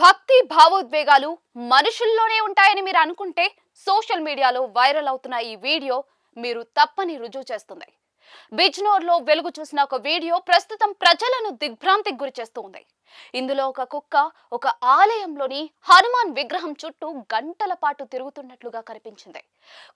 భక్తి భావోద్వేగాలు మనుషుల్లోనే ఉంటాయని మీరు అనుకుంటే సోషల్ మీడియాలో వైరల్ అవుతున్న ఈ వీడియో మీరు తప్పని రుజువు చేస్తుంది. బిజ్నోర్లో వెలుగు చూసిన ఒక వీడియో ప్రస్తుతం ప్రజలను దిగ్భ్రాంతికి గురి చేస్తూ ఉంది. ఇందులో ఒక కుక్క ఒక ఆలయంలోని హనుమాన్ విగ్రహం చుట్టూ గంటల పాటు తిరుగుతున్నట్లుగా కనిపించింది.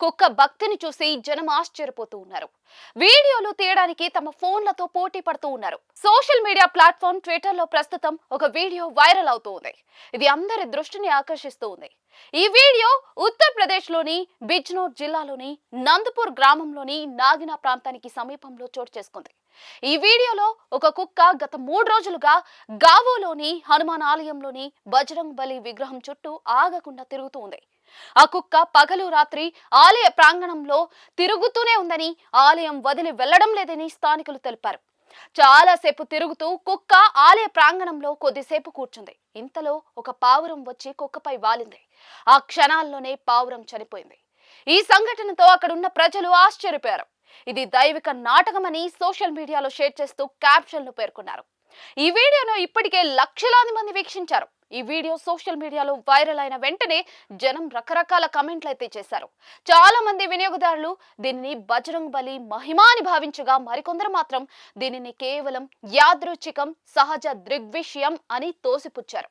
కుక్క భక్తిని చూసి జనం ఆశ్చర్యపోతూ ఉన్నారు. వీడియోలు తీయడానికి తమ ఫోన్లతో పోటీ పడుతూ ఉన్నారు. సోషల్ మీడియా ప్లాట్ఫామ్ ట్విట్టర్ లో ప్రస్తుతం ఒక వీడియో వైరల్ అవుతూ ఉంది. ఇది అందరి దృష్టిని ఆకర్షిస్తూ ఉంది. ఈ వీడియో ఉత్తరప్రదేశ్ లోని బిజ్నోర్ జిల్లాలోని నందపూర్ గ్రామంలోని నాగినా ప్రాంతానికి సమీపంలో చోటు చేసుకుంది. ఈ వీడియోలో ఒక కుక్క గత 3 రోజులుగా గావోలోని హనుమాన్ ఆలయంలోని బజరంగ్ బలి విగ్రహం చుట్టూ ఆగకుండా తిరుగుతూ ఉంది. ఆ కుక్క పగలు రాత్రి ఆలయ ప్రాంగణంలో తిరుగుతూనే ఉందని, ఆలయం వదిలి వెళ్లడం లేదని స్థానికులు తెలిపారు. చాలాసేపు తిరుగుతూ కుక్క ఆలయ ప్రాంగణంలో కొద్దిసేపు కూర్చుంది. ఇంతలో ఒక పావురం వచ్చి కుక్కపై వాలింది. ఆ క్షణాల్లోనే పావురం చనిపోయింది. ఈ సంఘటనతో అక్కడున్న ప్రజలు ఆశ్చర్యపోయారు. ఇది దైవిక నాటకమని సోషల్ మీడియాలో షేర్ చేస్తూ క్యాప్షన్లు పేర్కొన్నారు. ఈ వీడియోను ఇప్పటికే లక్షలాది మంది వీక్షించారు. ఈ వీడియో సోషల్ మీడియాలో వైరల్ అయిన వెంటనే జనం రకరకాల కమెంట్లు అయితే చేశారు. చాలా మంది వినియోగదారులు దీనిని బజరంగ్ బలి మహిమ అని భావించగా, మరికొందరు మాత్రం దీనిని కేవలం యాదృచ్ఛికం, సహజ దృగ్విషయం అని తోసిపుచ్చారు.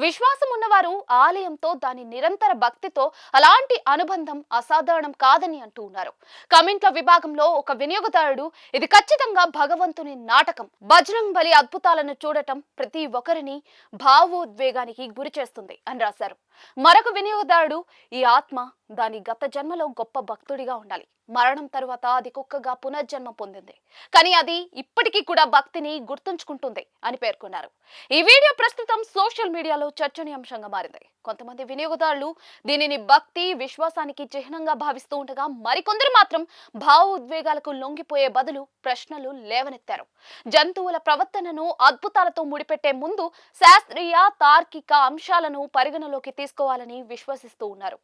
విశ్వాసం ఉన్నవారు ఆలయంతో, దాని నిరంతర భక్తితో అలాంటి అనుబంధం అసాధారణం కాదని అంటూ ఉన్నారు. కమెంట్ల విభాగంలో ఒక వినియోగదారుడు ఇది ఖచ్చితంగా భగవంతుని నాటకం, బజరంగ్ బలి అద్భుతాలను చూడటం ప్రతి ఒక్కరిని భావోద్వేగానికి గురి చేస్తుంది అని రాశారు. మరొక వినియోగదారుడు ఈ ఆత్మ దాని గత జన్మలో గొప్ప భక్తుడిగా ఉండాలి, మరణం తరువాత అది కుక్కగా పునర్జన్మ పొందింది, కానీ అది ఇప్పటికీ కూడా భక్తిని గుర్తుంచుకుంటుంది అని పేర్కొన్నారు. ఈ వీడియో ప్రస్తుతం సోషల్ మీడియాలో చర్చనీయాంశంగా మారింది. కొంతమంది వినియోగదారులు దీనిని భక్తి విశ్వాసానికి చిహ్నంగా భావిస్తూ ఉండగా, మరికొందరు మాత్రం భావోద్వేగాలకు లొంగిపోయే బదులు ప్రశ్నలు లేవనెత్తారు. జంతువుల ప్రవర్తనను అద్భుతాలతో ముడిపెట్టే ముందు శాస్త్రీయ తార్కిక అంశాలను పరిగణలోకి తీసుకోవాలని విశ్వసిస్తూ ఉన్నారు.